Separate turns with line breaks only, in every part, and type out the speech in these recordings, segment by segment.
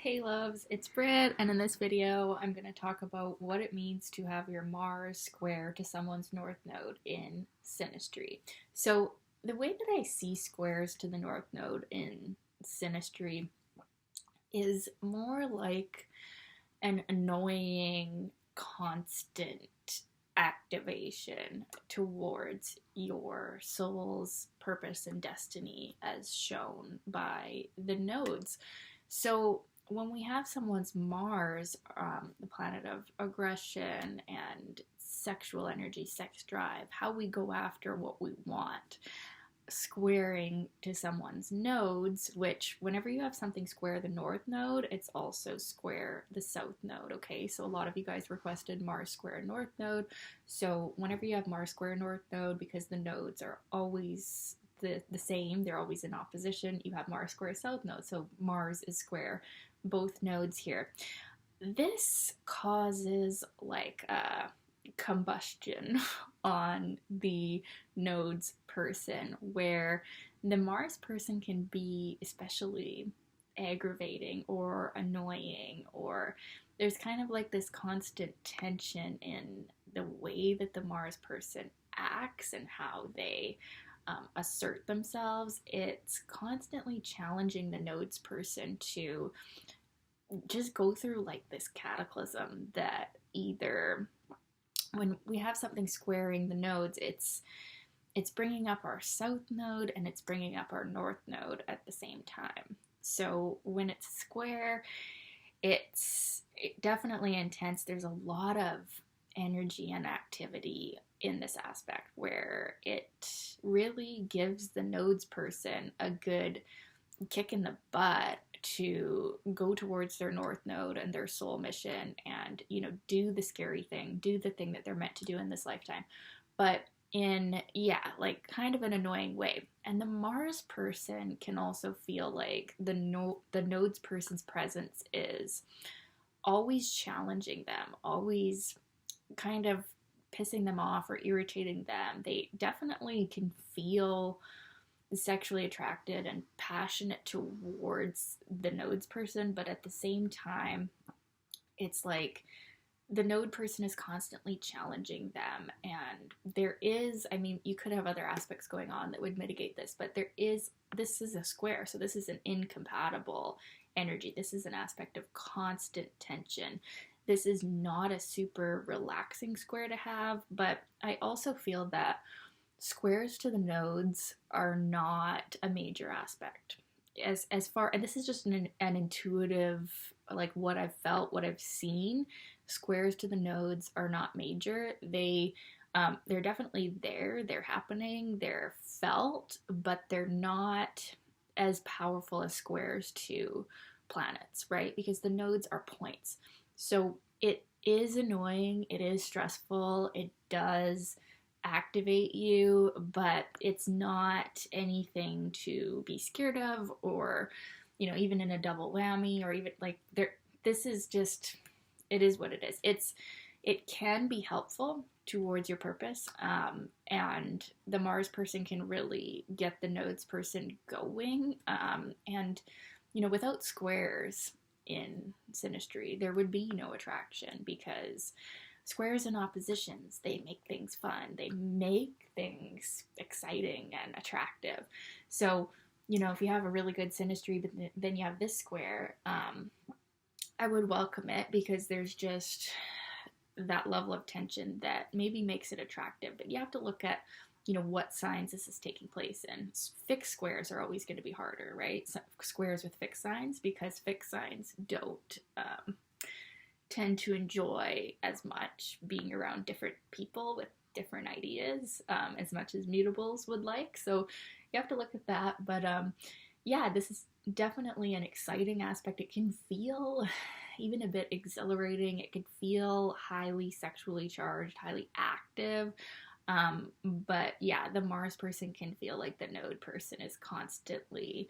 Hey loves, it's Brit, and in this video I'm going to talk about what it means to have your Mars square to someone's north node in Synastry. So the way that I see squares to the north node in Synastry is more like an annoying constant activation towards your soul's purpose and destiny as shown by the nodes. So when we have someone's Mars, the planet of aggression and sexual energy, sex drive, how we go after what we want, squaring to someone's nodes, which whenever you have something square the north node, it's also square the south node, okay? So a lot of you guys requested Mars square north node. So whenever you have Mars square north node, because the nodes are always the same, they're always in opposition, you have Mars square south node. So Mars is square both nodes here. This causes like a combustion on the nodes person, where the Mars person can be especially aggravating or annoying, or there's kind of like this constant tension in the way that the Mars person acts and how they assert themselves. It's constantly challenging the nodes person to just go through like this cataclysm that either when we have something squaring the nodes, it's bringing up our south node and it's bringing up our north node at the same time. So when it's square, it's definitely intense. There's a lot of energy and activity in this aspect where it really gives the nodes person a good kick in the butt to go towards their north node and their soul mission and, do the scary thing, do the thing that they're meant to do in this lifetime. But in, like kind of an annoying way. And the Mars person can also feel like the nodes person's presence is always challenging them, always kind of pissing them off or irritating them. They definitely can feel sexually attracted and passionate towards the nodes person, but at the same time, it's like the node person is constantly challenging them. And there is, you could have other aspects going on that would mitigate this, but this is a square, so this is an incompatible energy. This is an aspect of constant tension. This is not a super relaxing square to have, but I also feel that squares to the nodes are not a major aspect. As far, and this is just an intuitive, like what I've felt, what I've seen, squares to the nodes are not major. They're definitely there, they're happening, they're felt, but they're not as powerful as squares to planets, right? Because the nodes are points. So it is annoying, it is stressful, it does activate you, but it's not anything to be scared of, or even in a double whammy, or even like this is just, it is what it is. It can be helpful towards your purpose, and the Mars person can really get the nodes person going, and without squares in Synastry there would be no attraction, because squares and oppositions, they make things fun. They make things exciting and attractive. So, if you have a really good Synastry, but then you have this square, I would welcome it, because there's just that level of tension that maybe makes it attractive. But you have to look at, what signs this is taking place in. Fixed squares are always going to be harder, right? So squares with fixed signs, because fixed signs don't tend to enjoy as much being around different people with different ideas, as much as mutables would like. So you have to look at that. But this is definitely an exciting aspect. It can feel even a bit exhilarating. It can feel highly sexually charged, highly active. But the Mars person can feel like the node person is constantly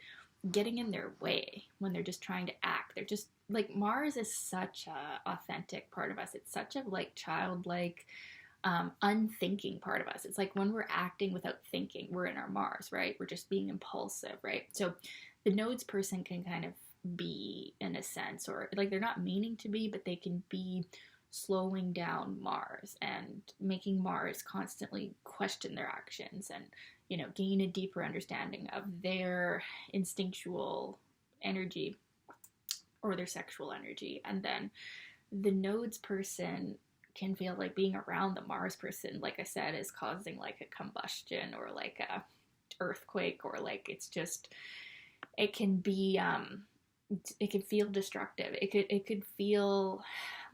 getting in their way when they're just trying to act. They're just like, Mars is such a authentic part of us. It's such a like childlike, unthinking part of us. It's like when we're acting without thinking, we're in our Mars, right? We're just being impulsive, right? So the nodes person can kind of be, in a sense, or like they're not meaning to be, but they can be slowing down Mars and making Mars constantly question their actions and, gain a deeper understanding of their instinctual energy or their sexual energy. And then the nodes person can feel like being around the Mars person, like I said, is causing like a combustion or like a earthquake, or like it's just, it can be it can feel destructive. It could feel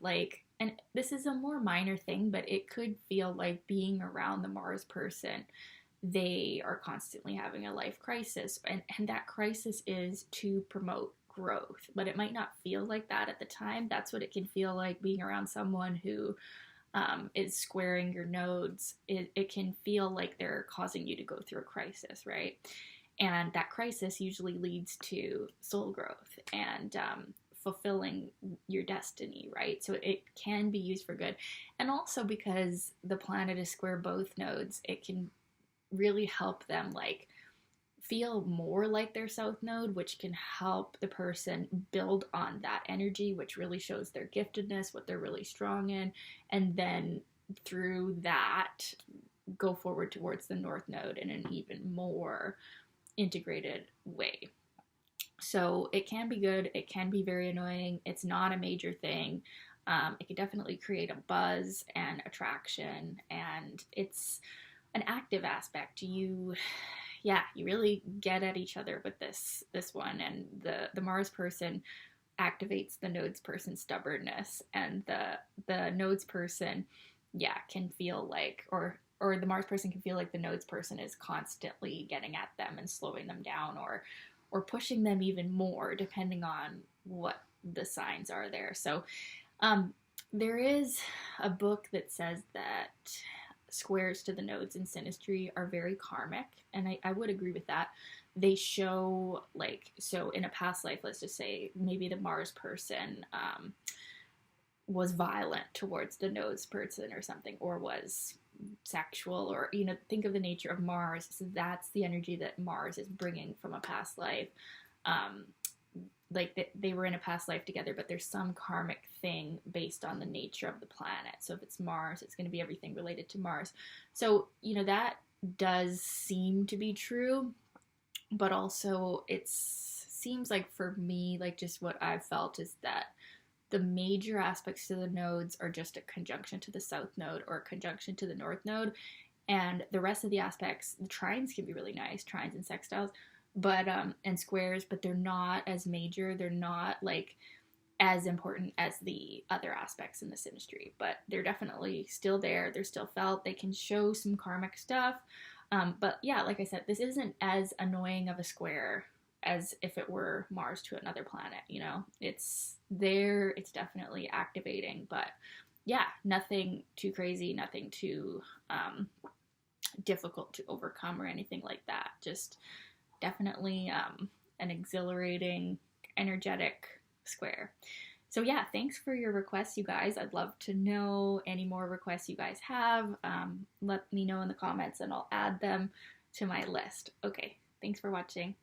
like, and this is a more minor thing, but it could feel like being around the Mars person, they are constantly having a life crisis, and that crisis is to promote growth, but it might not feel like that at the time. That's what it can feel like, being around someone who is squaring your nodes. It can feel like they're causing you to go through a crisis, right? And that crisis usually leads to soul growth and fulfilling your destiny, right? So it can be used for good. And also because the planet is square both nodes, it can really help them like feel more like their south node, which can help the person build on that energy, which really shows their giftedness, what they're really strong in, and then through that go forward towards the north node in an even more integrated way. So it can be good, it can be very annoying, it's not a major thing. It can definitely create a buzz and attraction, and it's an active aspect. You really get at each other with this one, and the Mars person activates the nodes person's stubbornness, and the nodes person can feel like, or the Mars person can feel like the nodes person is constantly getting at them and slowing them down, or pushing them even more, depending on what the signs are there. So there is a book that says that squares to the nodes in Synastry are very karmic, and I would agree with that. They show, like, so in a past life, let's just say maybe the Mars person was violent towards the nodes person or something, or was sexual, or think of the nature of Mars. So that's the energy that Mars is bringing from a past life. Like they were in a past life together, but there's some karmic thing based on the nature of the planet. So if it's Mars, it's going to be everything related to Mars. So that does seem to be true, but also it seems like, for me, like just what I've felt is that the major aspects to the nodes are just a conjunction to the south node or a conjunction to the north node. And the rest of the aspects, the trines can be really nice, trines and sextiles, but and squares, but they're not as major. They're not like as important as the other aspects in the synastry, but they're definitely still there. They're still felt. They can show some karmic stuff. But yeah, like I said, this isn't as annoying of a square as if it were Mars to another planet. It's there, it's definitely activating, but yeah, nothing too crazy, nothing too difficult to overcome or anything like that. Just definitely an exhilarating, energetic square. So yeah, thanks for your requests, you guys. I'd love to know any more requests you guys have. Let me know in the comments and I'll add them to my list. Okay, thanks for watching.